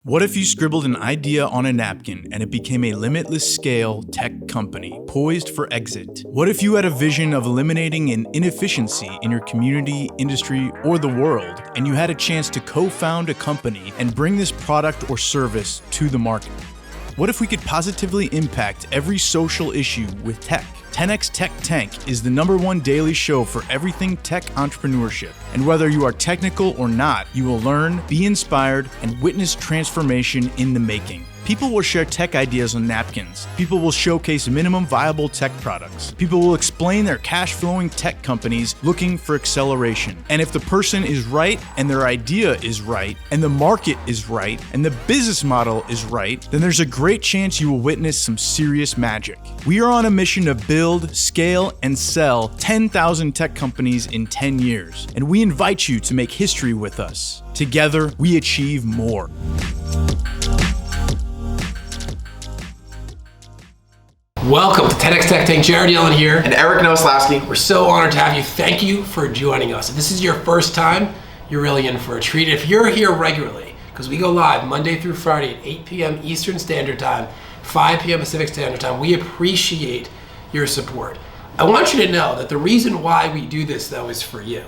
What if you scribbled an idea on a napkin and it became a limitless scale tech company poised for exit? What if you had a vision of eliminating an inefficiency in your community, industry, or the world, and you had a chance to co-found a company and bring this product or service to the market? What if we could positively impact every social issue with tech? 10x Tech Tank is the #1 daily show for everything tech entrepreneurship. And whether you are technical or not, you will learn, be inspired, and witness transformation in the making. People will share tech ideas on napkins. People will showcase minimum viable tech products. People will explain their cash-flowing tech companies looking for acceleration. And if the person is right, and their idea is right, and the market is right, and the business model is right, then there's a great chance you will witness some serious magic. We are on a mission to build, scale, and sell 10,000 tech companies in 10 years. And we invite you to make history with us. Together, we achieve more. Welcome to 10x Tech Tank. Jared Yellin here. And Eric Nowoslawki. We're so honored to have you. Thank you for joining us. If this is your first time, you're really in for a treat. If you're here regularly, because we go live Monday through Friday at 8 p.m. Eastern Standard Time, 5 p.m. Pacific Standard Time, we appreciate your support. I want you to know that the reason why we do this, though, is for you.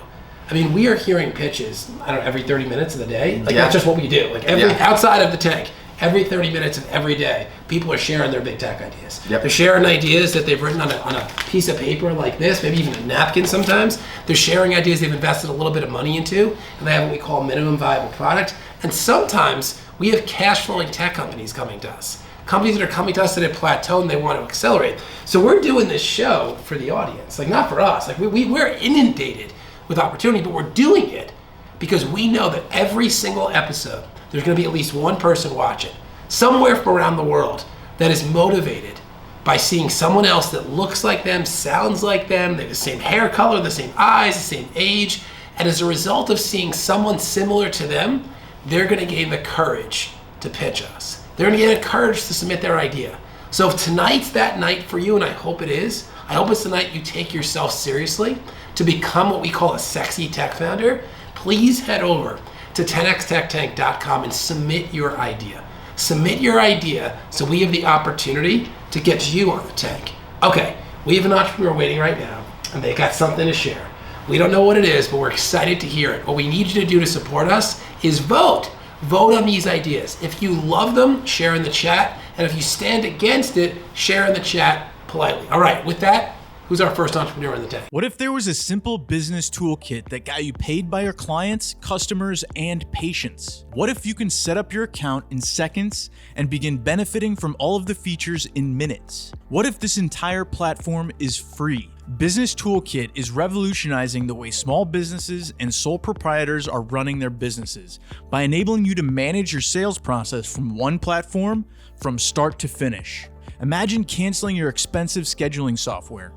I mean, we are hearing pitches, I don't know, every 30 minutes of the day. That's just what we do. Outside of the tank. Every 30 minutes of every day, people are sharing their big tech ideas. They're sharing ideas that they've written on a piece of paper like this, maybe even a napkin sometimes. They're sharing ideas they've invested a little bit of money into, and they have what we call minimum viable product. And sometimes we have cash flowing tech companies coming to us. Companies that are coming to us at a plateau and they want to accelerate. So we're doing this show for the audience, not for us. We're inundated with opportunity, but we're doing it because we know that every single episode, there's going to be at least one person watching somewhere from around the world that is motivated by seeing someone else that looks like them, sounds like them, they have the same hair color, the same eyes, the same age, and as a result of seeing someone similar to them, they're going to gain the courage to pitch us. They're going to get encouraged to submit their idea. So if tonight's that night for you, and I hope it is, I hope it's the night you take yourself seriously to become what we call a sexy tech founder, please head over to 10xtechtank.com and submit your idea. Submit your idea so we have the opportunity to get you on the tank. Okay, we have an entrepreneur waiting right now, and they got something to share. We don't know what it is, but we're excited to hear it. What we need you to do to support us is vote. Vote on these ideas. If you love them, share in the chat, and if you stand against it, share in the chat politely. All right, with that, who's our first entrepreneur in the tank? What if there was a simple business toolkit that got you paid by your clients, customers, and patients? What if you can set up your account in seconds and begin benefiting from all of the features in minutes? What if this entire platform is free? Business Toolkit is revolutionizing the way small businesses and sole proprietors are running their businesses by enabling you to manage your sales process from one platform from start to finish. Imagine canceling your expensive scheduling software,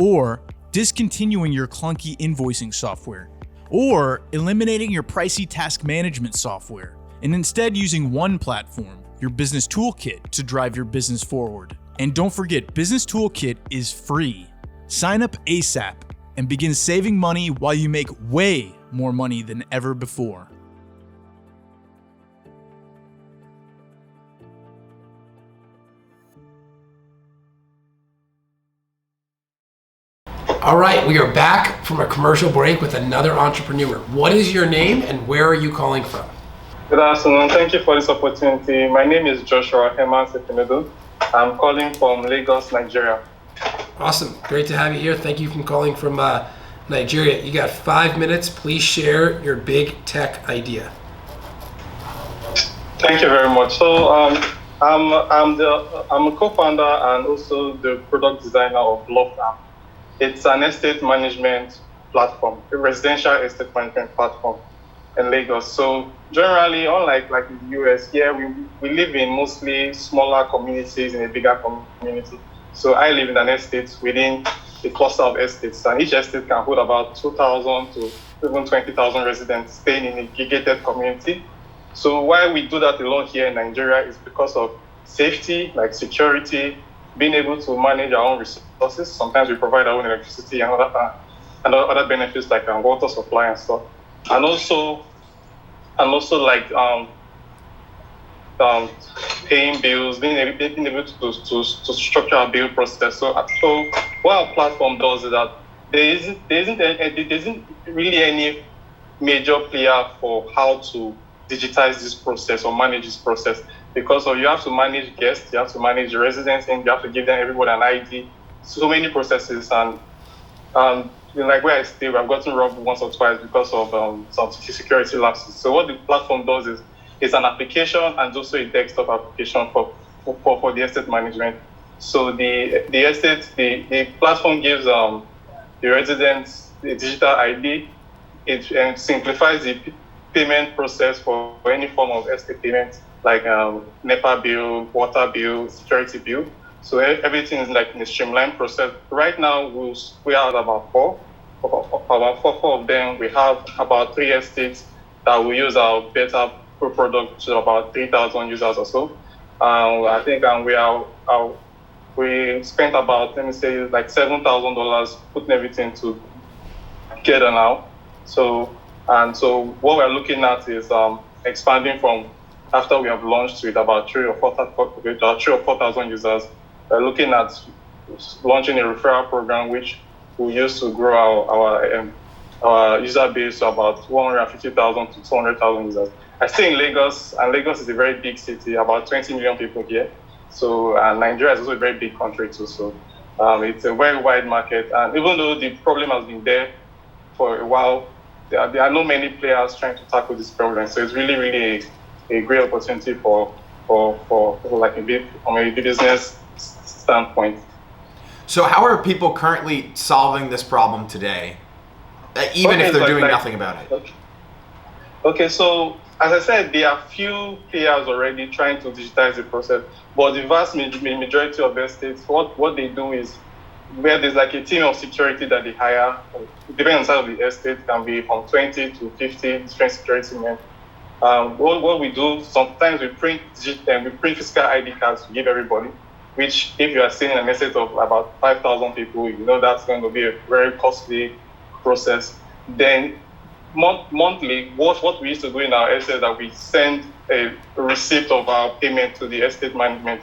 or discontinuing your clunky invoicing software, or eliminating your pricey task management software, and instead using one platform, your Business Toolkit, to drive your business forward. And don't forget, Business Toolkit is free. Sign up ASAP and begin saving money while you make way more money than ever before. All right, we are back from a commercial break with another entrepreneur. What is your name and where are you calling from? Good afternoon. Thank you for this opportunity. My name is Joshua Heman Sefemedo. I'm calling from Lagos, Nigeria. Awesome. Great to have you here. Thank you for calling from Nigeria. You got 5 minutes. Please share your big tech idea. Thank you very much. So I'm a co-founder and also the product designer of Loft App. It's an estate management platform, a residential estate management platform in Lagos. So generally, unlike in the US, here we live in mostly smaller communities in a bigger community. So I live in an estate within a cluster of estates, and each estate can hold about 2,000 to even 20,000 residents staying in a gated community. So why we do that alone here in Nigeria is because of safety, like security, being able to manage our own resources. Sometimes we provide our own electricity and other benefits like water supply and stuff. And also um, paying bills, being able to structure our bill process. So what our platform does is that there isn't really any major player for how to digitize this process or manage this process, because you have to manage guests, you have to manage residents, and you have to give them everybody an ID. So many processes, and like where I stay, I've gotten robbed once or twice because of some security lapses. So what the platform does is it's an application and also a desktop application for the estate management. So the platform gives the residents a digital ID. It simplifies the payment process for any form of estate payment, like NEPA bill, water bill, security bill. So everything is like in a streamlined process. Right now, we are at about four. About four of them, we have about 3 estates that will use our beta pro product to about 3,000 users or so. I think we spent about, let me say, like $7,000 putting everything together now. So what we're looking at is expanding from after we have launched with about 3,000 or 4,000 users. We're looking at launching a referral program which we use to grow our user base to about 150,000 to 200,000 users. I stay in Lagos, and Lagos is a very big city, about 20 million people here. So Nigeria is also a very big country too. So it's a very wide market, and even though the problem has been there for a while, there are not many players trying to tackle this problem. So it's really, really a great opportunity for like from a business standpoint. So how are people currently solving this problem today, even if they're doing nothing about it? Okay, so as I said, there are few players already trying to digitize the process, but the vast majority of estates, what they do is, where there's like a team of security that they hire, depending on the size of the estate, can be from 20 to 50 different security men. What we do, sometimes we print physical ID cards to give everybody, which if you are seeing an estate of about 5,000 people, you know that's going to be a very costly process. Then monthly, what we used to do in our estate is that we send a receipt of our payment to the estate management,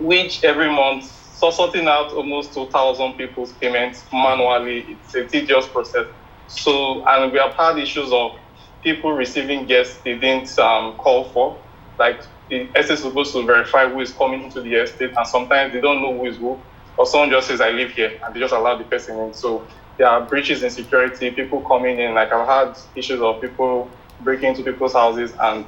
which every month, so sorting out almost 2,000 people's payments manually, it's a tedious process. So, and we have had issues of people receiving guests they didn't call for. Like the estate is supposed to verify who is coming into the estate, and sometimes they don't know who is who, or someone just says, I live here, and they just allow the person in. So there are breaches in security, people coming in. Like I've had issues of people breaking into people's houses and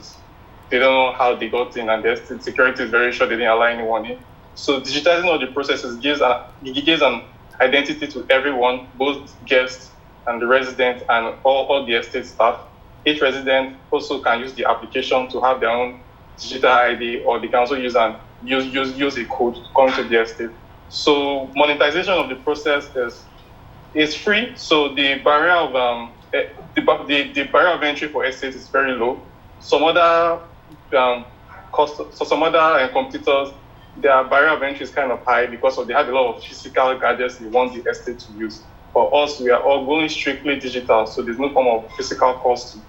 they don't know how they got in, and the security is very sure they didn't allow anyone in. So digitizing all the processes gives an identity to everyone, both guests and the resident and all the estate staff. Each resident also can use the application to have their own digital ID, or they can also use a code to come to the estate. So monetization of the process is free. So the barrier of the barrier of entry for estates is very low. Some other competitors, their barrier of entry is kind of high because they have a lot of physical gadgets they want the estate to use. For us, we are all going strictly digital, so there's no form of physical cost to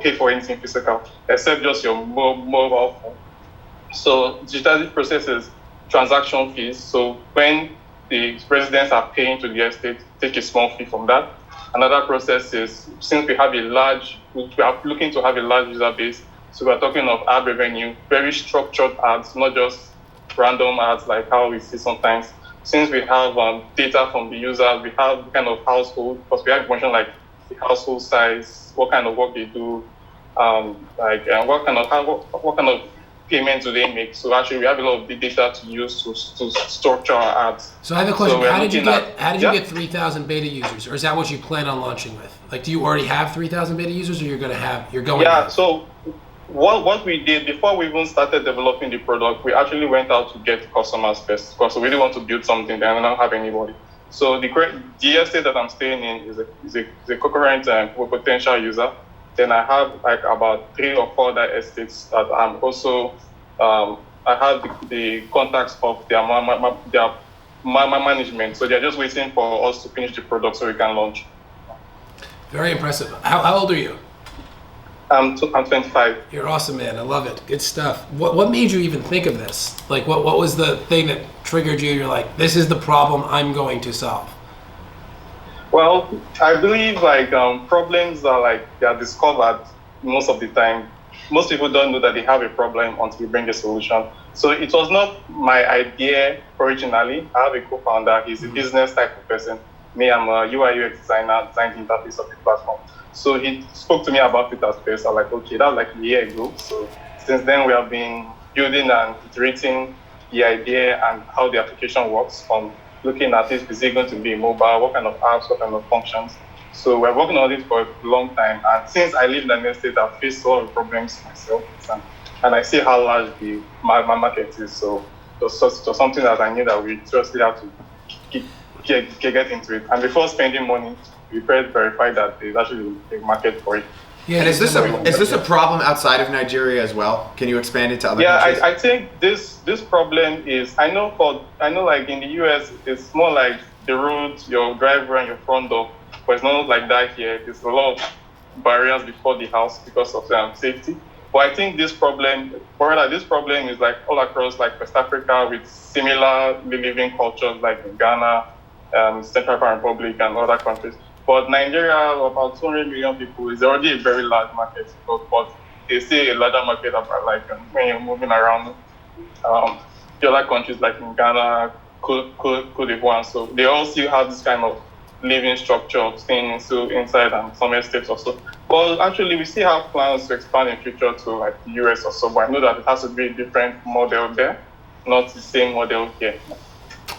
pay for anything physical, except just your mobile phone. So digitizing processes transaction fees. So when the residents are paying to the estate, take a small fee from that. Another process is, since we are looking to have a large user base, so we're talking of ad revenue, very structured ads, not just random ads like how we see sometimes. Since we have data from the users, we have kind of household, because we have information like the household size, what kind of work they do, what kind of payments do they make. So actually, we have a lot of big data to use to structure our ads. So I have a question. How did you get 3,000 beta users, or is that what you plan on launching with? Like, do you already have 3,000 beta users, or you're going? Yeah. So what we did before we even started developing the product, we actually went out to get customers first, because we really want to build something that I don't have anybody. So the estate that I'm staying in is a concurrent potential user. Then I have like about 3 or 4 other estates that I'm also I have the contacts of their management. So they're just waiting for us to finish the product so we can launch. Very impressive. How old are you? I'm 25. You're awesome, man. I love it. Good stuff. What made you even think of this? Like, what was the thing that triggered you? You're like, this is the problem I'm going to solve. Well, I believe like problems are like they are discovered most of the time. Most people don't know that they have a problem until you bring a solution. So it was not my idea originally. I have a co-founder. He's a business type of person. Me, I'm a UI UX designer, designed the interface of the platform. So he spoke to me about it at first. I was like, okay, that was like a year ago. So since then, we have been building and iterating the idea and how the application works, from looking at it, is it going to be mobile, what kind of apps, what kind of functions. So we're working on it for a long time. And since I live in an estate, I've faced all the problems myself. And I see how large my market is. So it was something that I knew that we seriously have to get into it. And before spending money, we first verify that there's actually a market for it. Yeah, and is this a problem outside of Nigeria as well? Can you expand it to other countries? Yeah, I think this problem is, I know like in the US, it's more like the road, your driveway and your front door, but it's not like that here. There's a lot of barriers before the house because of safety. But I think this problem is like all across like West Africa with similar living cultures like in Ghana, Central African Republic and other countries. But Nigeria, about 200 million people, is already a very large market. But they see a larger market like when you're moving around the other countries like in Ghana, Cote d'Ivoire. So they all still have this kind of living structure of staying inside and some estates also. Well, actually, we still have plans to expand in future to like the US or so, but I know that it has to be a different model there, not the same model here.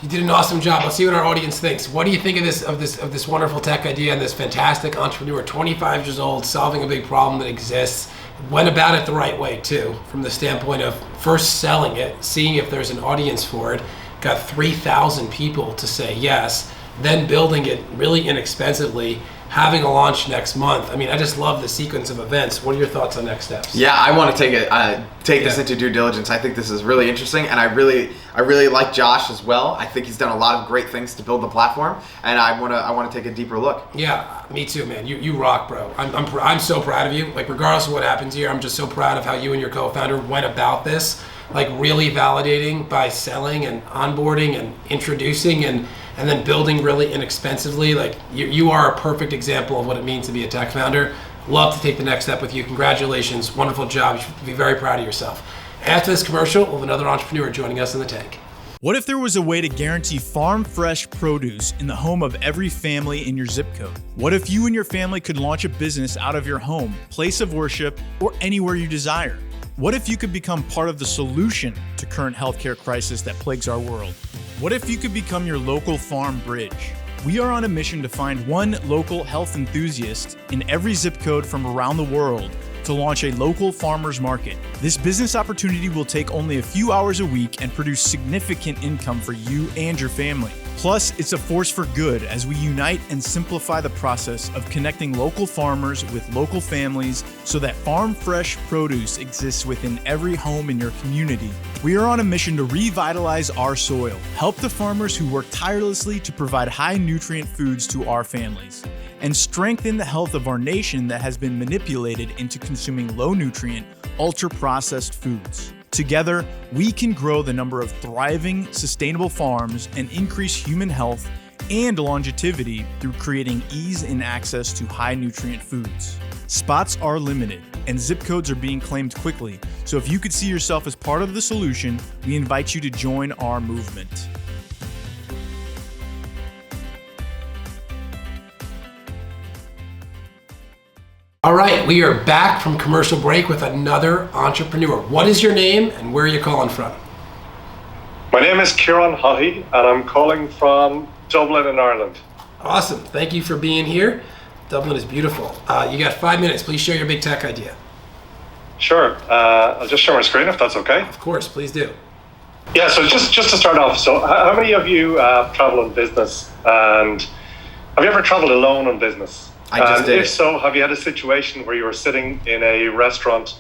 You did an awesome job. Let's see what our audience thinks. What do you think of this wonderful tech idea and this fantastic entrepreneur, 25 years old, solving a big problem that exists? Went about it the right way too, from the standpoint of first selling it, seeing if there's an audience for it, got 3,000 people to say yes, then building it really inexpensively, having a launch next month. I mean, I just love the sequence of events. What are your thoughts on next steps? Yeah, I want to take this into due diligence. I think this is really interesting, and I really like Josh as well. I think he's done a lot of great things to build the platform, and I want to take a deeper look. Yeah, me too, man. You rock, bro. I'm so proud of you. Like, regardless of what happens here, I'm just so proud of how you and your co-founder went about this. Like, really validating by selling and onboarding and introducing and then building really inexpensively. Like, you are a perfect example of what it means to be a tech founder. Love to take the next step with you. Congratulations. Wonderful job. You should be very proud of yourself. After this commercial, we'll have another entrepreneur joining us in the tank. What if there was a way to guarantee farm fresh produce in the home of every family in your zip code? What if you and your family could launch a business out of your home, place of worship, or anywhere you desire? What if you could become part of the solution to current healthcare crisis that plagues our world? What if you could become your local farm bridge? We are on a mission to find one local health enthusiast in every zip code from around the world to launch a local farmers market. This business opportunity will take only a few hours a week and produce significant income for you and your family. Plus, it's a force for good as we unite and simplify the process of connecting local farmers with local families so that farm fresh produce exists within every home in your community. We are on a mission to revitalize our soil, help the farmers who work tirelessly to provide high nutrient foods to our families, and strengthen the health of our nation that has been manipulated into consuming low nutrient, ultra-processed foods. Together, we can grow the number of thriving, sustainable farms and increase human health and longevity through creating ease in access to high nutrient foods. Spots are limited and zip codes are being claimed quickly, so if you could see yourself as part of the solution, we invite you to join our movement. All right, we are back from commercial break with another entrepreneur. What is your name and where are you calling from? My name is Kieran Haughey and I'm calling from Dublin in Ireland. Awesome, thank you for being here. Dublin is beautiful. You got 5 minutes, please share your big tech idea. Sure, I'll just share my screen if that's okay. Of course, please do. Yeah, so just to start off, so how many of you travel in business, and have you ever traveled alone on business? I just did. If so, have you had a situation where you were sitting in a restaurant,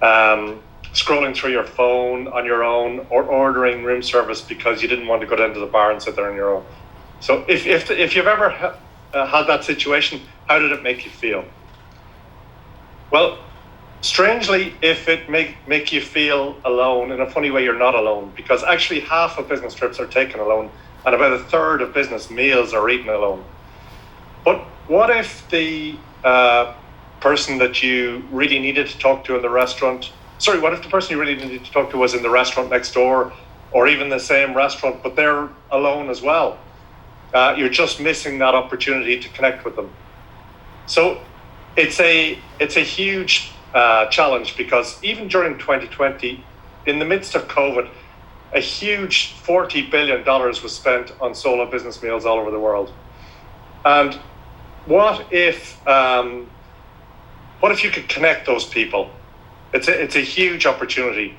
scrolling through your phone on your own, or ordering room service because you didn't want to go down to the bar and sit there on your own? So if you've ever had that situation, how did it make you feel? Well, strangely, if it make you feel alone, in a funny way, you're not alone, because actually half of business trips are taken alone, and about a third of business meals are eaten alone. But what if the person that you really needed to talk to in the restaurant, what if the person you really needed to talk to was in the restaurant next door, or even the same restaurant, but they're alone as well? You're just missing that opportunity to connect with them. So it's a huge challenge, because even during 2020, in the midst of COVID, a huge $40 billion was spent on solo business meals all over the world. And what if you could connect those people? It's a huge opportunity.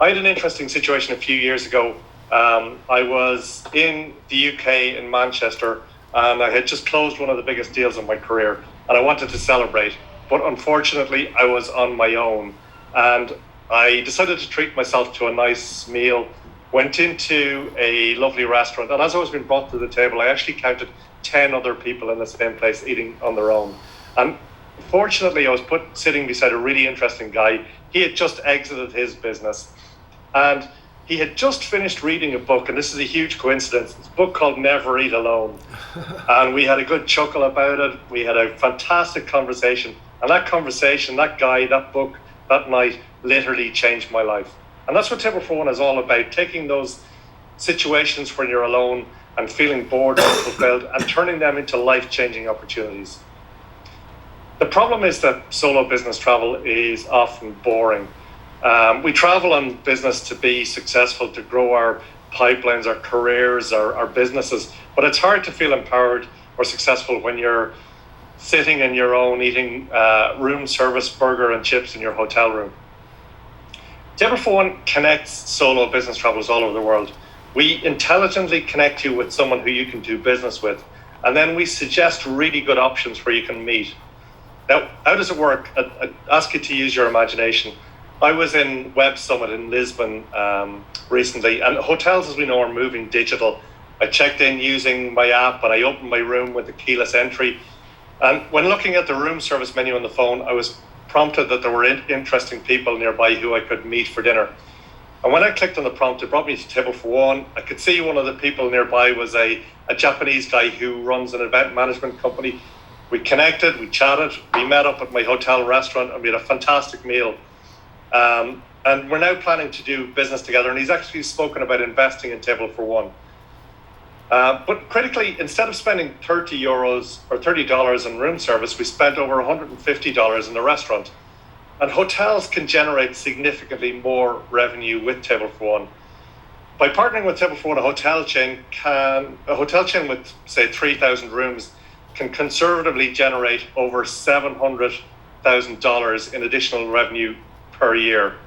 I had an interesting situation a few years ago. I was in the UK in Manchester, and I had just closed one of the biggest deals of my career, and I wanted to celebrate. But unfortunately, I was on my own, and I decided to treat myself to a nice meal, went into a lovely restaurant, and as I was being brought to the table, I actually counted 10 other people in the same place eating on their own. And fortunately, I was sitting beside a really interesting guy. He had just exited his business, and he had just finished reading a book, and this is a huge coincidence. It's a book called Never Eat Alone. And we had a good chuckle about it. We had a fantastic conversation. And that conversation, that guy, that book, that night literally changed my life. And that's what Table for One is all about, taking those situations when you're alone and feeling bored and fulfilled and turning them into life-changing opportunities. The problem is that solo business travel is often boring. We travel on business to be successful, to grow our pipelines, our careers, our businesses, but it's hard to feel empowered or successful when you're sitting in your own eating room service burger and chips in your hotel room. Table for One connects solo business travelers all over the world. We intelligently connect you with someone who you can do business with, and then we suggest really good options where you can meet. Now, how does it work? I ask you to use your imagination. I was in Web Summit in Lisbon recently, and hotels, as we know, are moving digital. I checked in using my app, and I opened my room with the keyless entry. And when looking at the room service menu on the phone, I was prompted that there were interesting people nearby who I could meet for dinner. And when I clicked on the prompt, it brought me to Table for One. I could see one of the people nearby was a Japanese guy who runs an event management company. We connected, we chatted, we met up at my hotel restaurant, and we had a fantastic meal. And we're now planning to do business together, and he's actually spoken about investing in Table for One. But critically, instead of spending €30 or $30 in room service, we spent over $150 in the restaurant. And hotels can generate significantly more revenue with Table for One. By partnering with Table for One, a hotel chain with, say, 3,000 rooms can conservatively generate over $700,000 in additional revenue per year.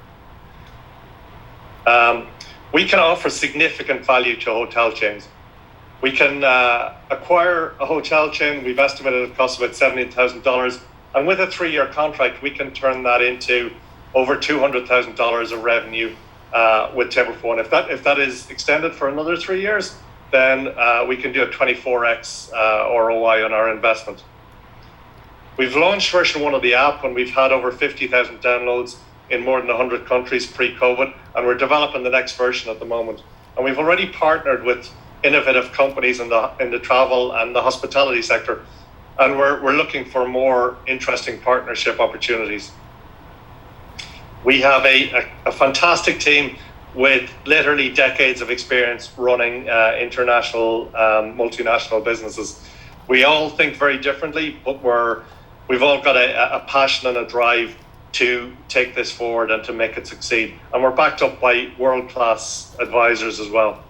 We can offer significant value to hotel chains. We can acquire a hotel chain. We've estimated it costs about $17,000, and with a 3-year contract, we can turn that into over $200,000 of revenue with Table for One. If that is extended for another 3 years, then we can do a 24x ROI on our investment. We've launched version 1 of the app, and we've had over 50,000 downloads in more than 100 countries pre-COVID, and we're developing the next version at the moment. And we've already partnered with innovative companies in the travel and the hospitality sector, and we're looking for more interesting partnership opportunities. We have a fantastic team with literally decades of experience running international, multinational businesses. We all think very differently, but we've all got a passion and a drive to take this forward and to make it succeed. And we're backed up by world-class advisors as well.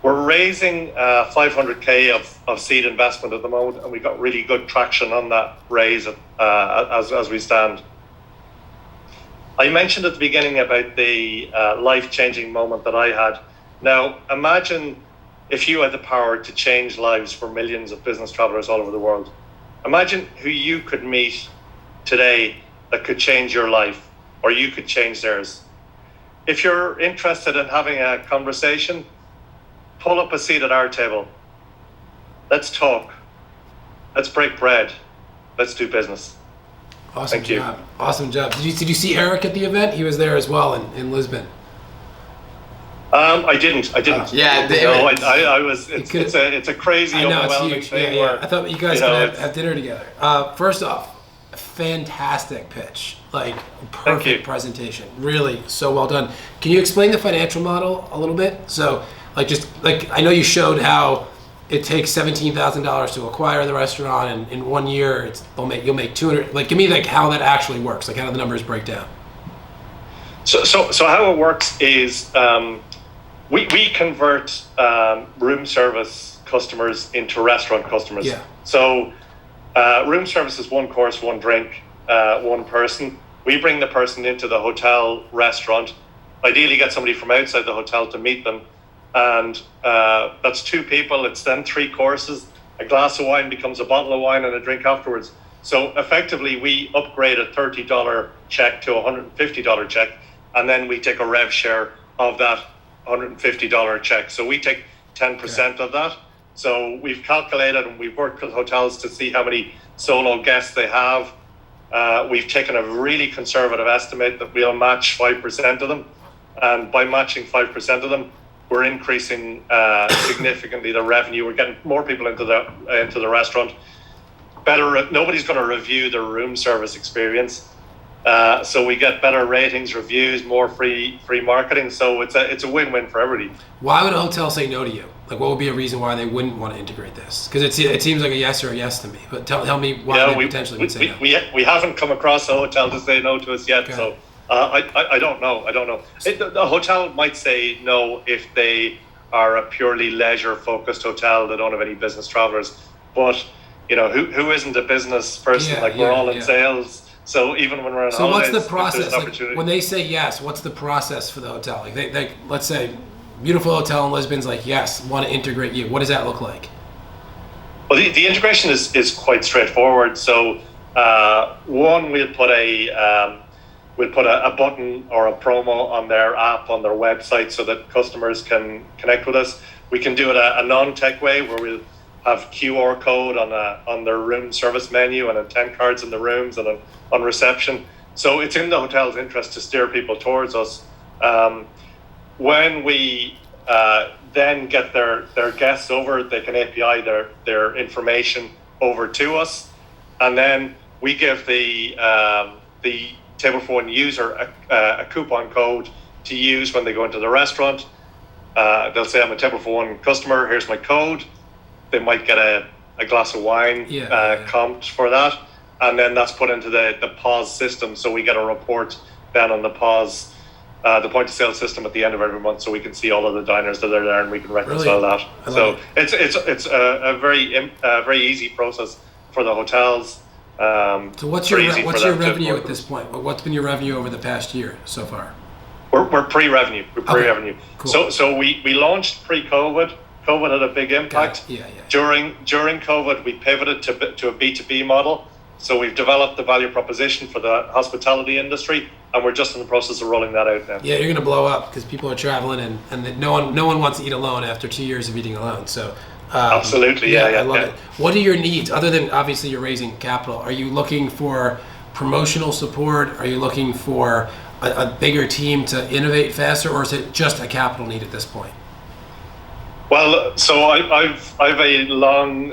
We're raising 500K of seed investment at the moment, and we've got really good traction on that raise as we stand. I mentioned at the beginning about the life-changing moment that I had. Now, imagine if you had the power to change lives for millions of business travelers all over the world. Imagine who you could meet today that could change your life, or you could change theirs. If you're interested in having a conversation, pull up a seat at our table. Let's talk. Let's break bread. Let's do business. Awesome Thank you. job. Awesome job. Did you see Eric at the event? He was there as well in Lisbon. I didn't. Yeah, No, I was. It's a crazy, I know, it's overwhelming huge. thing. Yeah. Where, I thought you guys you know, could have dinner together. First off, fantastic pitch. Like, Thank perfect you. presentation. Really, so well done. Can you explain the financial model a little bit? So, I know you showed how it takes $17,000 to acquire the restaurant, and in 1 year, you'll make 200. Like, give me how that actually works. Like, how do the numbers break down? So how it works is we convert room service customers into restaurant customers. Yeah. So room service is one course, one drink, one person. We bring the person into the hotel restaurant. Ideally, get somebody from outside the hotel to meet them, and that's two people. It's then 3 courses. A glass of wine becomes a bottle of wine and a drink afterwards. So effectively, we upgrade a $30 check to a $150 check, and then we take a rev share of that $150 check. So we take 10% of that. So we've calculated and we've worked with hotels to see how many solo guests they have. We've taken a really conservative estimate that we'll match 5% of them. And by matching 5% of them, we're increasing significantly the revenue. We're getting more people into the restaurant. Nobody's going to review the room service experience. So we get better ratings, reviews, more free marketing. So it's a win-win for everybody. Why would a hotel say no to you? Like, what would be a reason why they wouldn't want to integrate this? Because it seems like a yes or a yes to me. But tell me why they potentially would say no. We haven't come across a hotel to say no to us yet. Okay. So I don't know. The hotel might say no if they are a purely leisure-focused hotel. They don't have any business travelers. But who isn't a business person? We're all in sales. So even when we're on holidays, what's the process? Like, when they say yes, what's the process for the hotel? Like they let's say, beautiful hotel in Lisbon's like, yes, want to integrate you. What does that look like? Well, the integration is quite straightforward. So one, we'll put a button or a promo on their app, on their website, so that customers can connect with us. We can do it a non-tech way, where we'll have QR code on their room service menu and intent cards in the rooms and on reception. So it's in the hotel's interest to steer people towards us. When we then get their guests over, they can API their information over to us, and then we give the Table for One user a coupon code to use when they go into the restaurant. They'll say, I'm a Table for One customer, here's my code. They might get a glass of wine comped for that, and then that's put into the POS system. So we get a report then on the POS, the point of sale system at the end of every month, so we can see all of the diners that are there and we can reconcile that. So it's a very easy process for the hotels. So what's your revenue at this point? What's been your revenue over the past year so far? We're pre-revenue. Okay. Cool. So we launched pre-COVID. COVID had a big impact. Yeah. During COVID, we pivoted to a B2B model. So we've developed the value proposition for the hospitality industry, and we're just in the process of rolling that out now. Yeah, you're going to blow up because people are traveling, and no one wants to eat alone after 2 years of eating alone. So absolutely, yeah. I love it. What are your needs other than obviously you're raising capital? Are you looking for promotional support? Are you looking for a bigger team to innovate faster, or is it just a capital need at this point? Well, so I've a long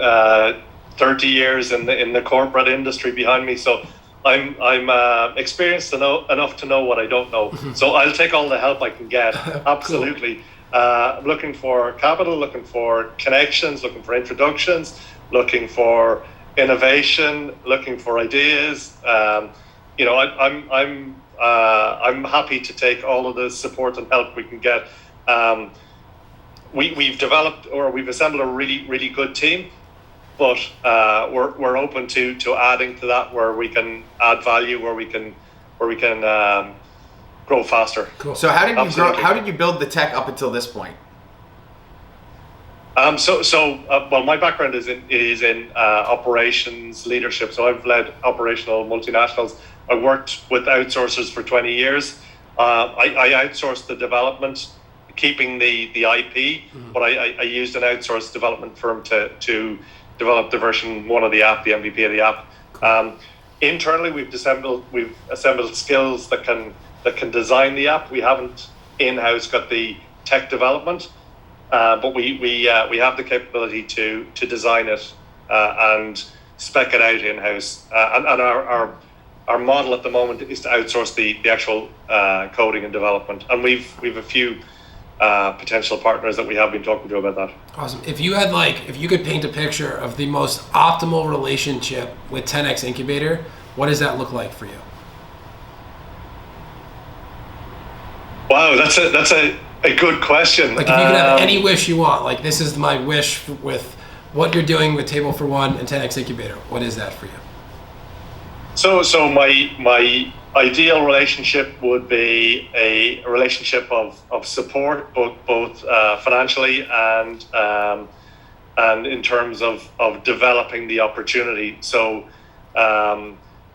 30 years in the corporate industry behind me, so I'm experienced enough to know what I don't know. So I'll take all the help I can get. Absolutely. Cool. Looking for capital, looking for connections, looking for introductions, looking for innovation, looking for ideas. I'm happy to take all of the support and help we can get. We've developed, or we've assembled a really, really good team, but we're open to adding to that where we can add value, where we can grow faster. Cool. So how did you grow? How did you build the tech up until this point? Well, my background is in operations leadership. So I've led operational multinationals. I worked with outsourcers for 20 years. I outsourced the development, keeping the IP, but I used an outsourced development firm to develop the version 1 of the app, the MVP of the app. internally we've assembled skills that can design the app. We haven't in-house got the tech development, but we have the capability to design it and spec it out in-house. And our model at the moment is to outsource the actual coding and development. And we've a few potential partners that we have been talking to about that. Awesome. If you could paint a picture of the most optimal relationship with 10x Incubator, what does that look like for you? Wow, that's a good question. Like if you could have any wish you want, like this is my wish with what you're doing with Table for One and 10x Incubator, what is that for you? So my ideal relationship would be a relationship of support, both financially and in terms of developing the opportunity. So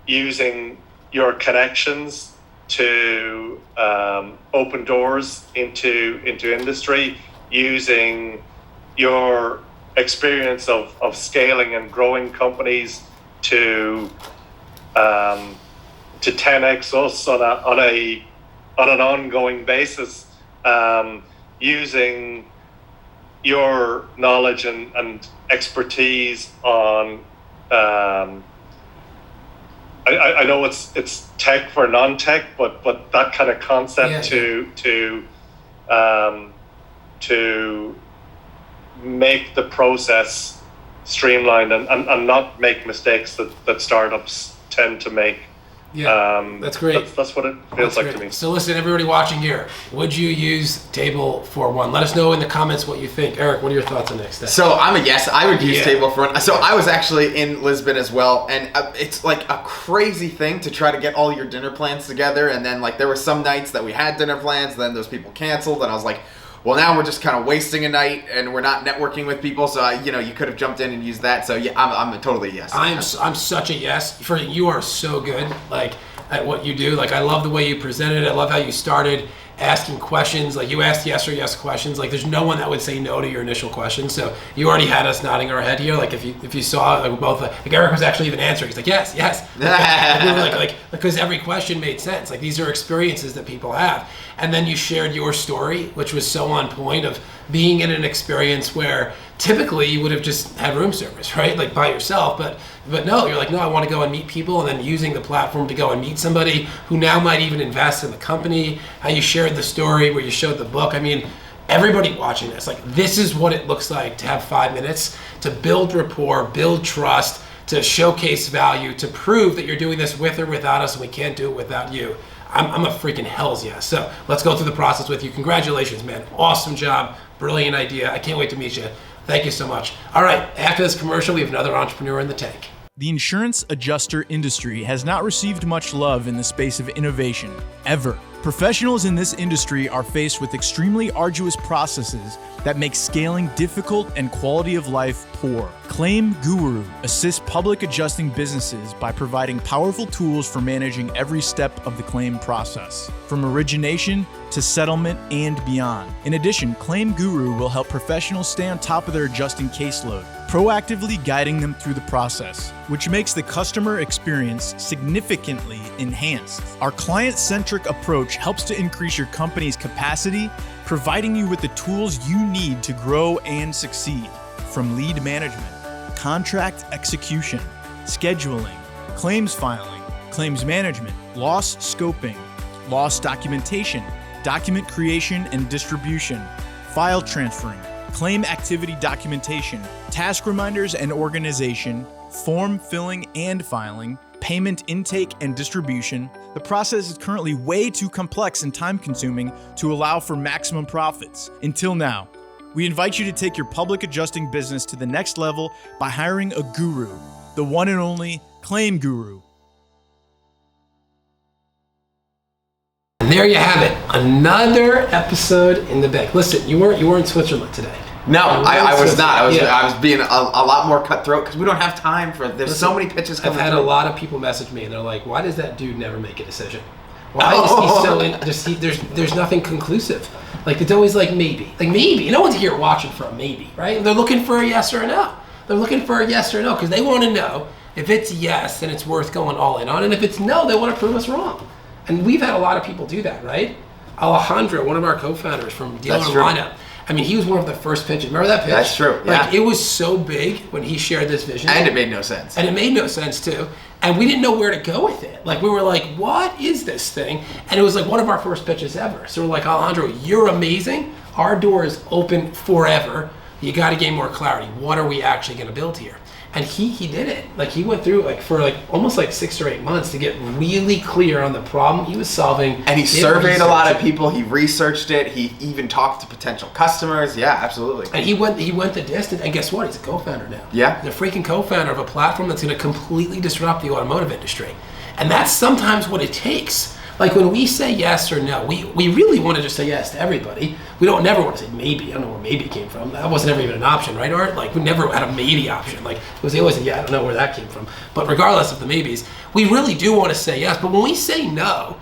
using your connections to open doors into industry, using your experience of scaling and growing companies to 10x us on an ongoing basis, using your knowledge and expertise on I know it's tech for non-tech, but that kind of concept to make the process streamlined and not make mistakes that startups tend to make. That's great. That's what it feels like to me. So listen, everybody watching here, would you use Table for One? Let us know in the comments what you think. Eric, what are your thoughts on next step? So I'm a yes. I would use Table for One. So I was actually in Lisbon as well, and it's like a crazy thing to try to get all your dinner plans together. And then like there were some nights that we had dinner plans, then those people canceled, and I was like, well, now we're just kind of wasting a night, and we're not networking with people. So you could have jumped in and used that. So yeah, I'm a totally yes. I'm such a yes. You are so good, like at what you do. Like I love the way you presented. I love how you started asking questions. Like you asked yes or yes questions. Like there's no one that would say no to your initial question. So you already had us nodding our head here. Like if you saw, like we're both like Eric was actually even answering. He's like yes. Like, we were like because every question made sense. Like these are experiences that people have. And then you shared your story, which was so on point of being in an experience where typically you would have just had room service, right? Like by yourself, but no, you're like, no, I want to go and meet people, and then using the platform to go and meet somebody who now might even invest in the company. How you shared the story where you showed the book. I mean, everybody watching this, like this is what it looks like to have 5 minutes to build rapport, build trust, to showcase value, to prove that you're doing this with or without us, and we can't do it without you. I'm a freaking hell's yes. So let's go through the process with you. Congratulations, man. Awesome job. Brilliant idea. I can't wait to meet you. Thank you so much. All right, after this commercial, we have another entrepreneur in the tank. The insurance adjuster industry has not received much love in the space of innovation, ever. Professionals in this industry are faced with extremely arduous processes that make scaling difficult and quality of life poor. Claim Guru assists public adjusting businesses by providing powerful tools for managing every step of the claim process, from origination to settlement and beyond. In addition, Claim Guru will help professionals stay on top of their adjusting caseload, proactively guiding them through the process, which makes the customer experience significantly enhanced. Our client-centric approach helps to increase your company's capacity, providing you with the tools you need to grow and succeed. From lead management, contract execution, scheduling, claims filing, claims management, loss scoping, loss documentation, document creation and distribution, file transferring, claim activity documentation, task reminders and organization, form filling and filing, payment intake and distribution. The process is currently way too complex and time-consuming to allow for maximum profits. Until now, we invite you to take your public adjusting business to the next level by hiring a guru, the one and only Claim Guru. And there you have it, another episode in the bank. Listen, you weren't in Switzerland today. No, I was not. I was being a lot more cutthroat because we don't have time for. There's so many pitches coming. I've had a lot of people message me and they're like, "Why does that dude never make a decision? Why is he so in? There's nothing conclusive. Like it's always like maybe. No one's here watching for a maybe, right? They're looking for a yes or a no. They're looking for a yes or no because they want to know If it's yes, then it's worth going all in on. And if it's no, they want to prove us wrong. And we've had a lot of people do that, right? Alejandro, one of our co-founders from Dealer Lineup, I mean, he was one of the first pitches. Remember that pitch? That's true, yeah. Like, it was so big when he shared this vision. And it made no sense. And it made no sense, too. And we didn't know where to go with it. Like, we were like, what is this thing? And it was like one of our first pitches ever. So we're like, Alejandro, you're amazing. Our door is open forever. You got to gain more clarity. What are we actually going to build here? And he did it. Like, he went through for almost 6 or 8 months to get really clear on the problem he was solving. And he surveyed a lot of people. He researched it. He even talked to potential customers. Yeah, absolutely. And he went the distance. And guess what? He's a co-founder now. Yeah. He's a freaking co-founder of a platform that's going to completely disrupt the automotive industry. And that's sometimes what it takes. Like, when we say yes or no, we really want to just say yes to everybody. We don't never want to say maybe. I don't know where maybe came from. That wasn't ever even an option, right, Art? Like, we never had a maybe option. Like, it was always I don't know where that came from. But regardless of the maybes, we really do want to say yes. But when we say no,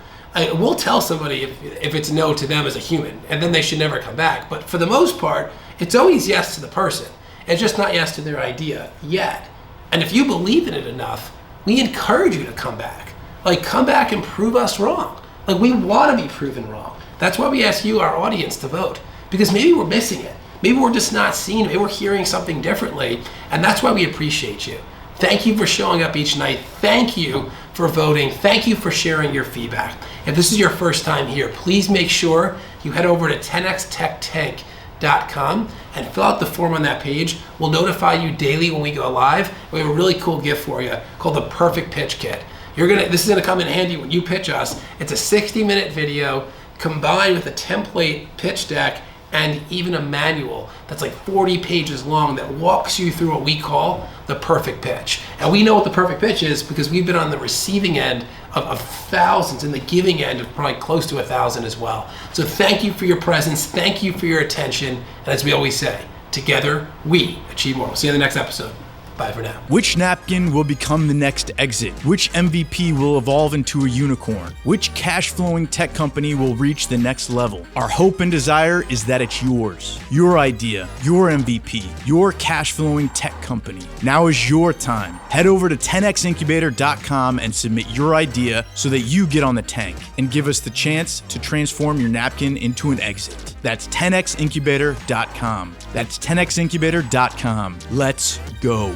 we'll tell somebody if it's no to them as a human, and then they should never come back. But for the most part, it's always yes to the person. It's just not yes to their idea yet. And if you believe in it enough, we encourage you to come back. Like, come back and prove us wrong. Like, we want to be proven wrong. That's why we ask you, our audience, to vote. Because maybe we're missing it. Maybe we're just not seeing it. Maybe we're hearing something differently. And that's why we appreciate you. Thank you for showing up each night. Thank you for voting. Thank you for sharing your feedback. If this is your first time here, please make sure you head over to 10xtechtank.com and fill out the form on that page. We'll notify you daily when we go live. We have a really cool gift for you called the Perfect Pitch Kit. This is gonna come in handy when you pitch us. It's a 60-minute video combined with a template pitch deck and even a manual that's 40 pages long that walks you through what we call the perfect pitch. And we know what the perfect pitch is because we've been on the receiving end of thousands and the giving end of probably close to 1,000 as well. So thank you for your presence. Thank you for your attention. And as we always say, together we achieve more. We'll see you in the next episode. Bye for now. Which napkin will become the next exit? Which MVP will evolve into a unicorn? Which cash-flowing tech company will reach the next level? Our hope and desire is that it's yours. Your idea, your MVP, your cash-flowing tech company. Now is your time. Head over to 10xincubator.com and submit your idea so that you get on the tank and give us the chance to transform your napkin into an exit. That's 10xincubator.com. That's 10xincubator.com. Let's go.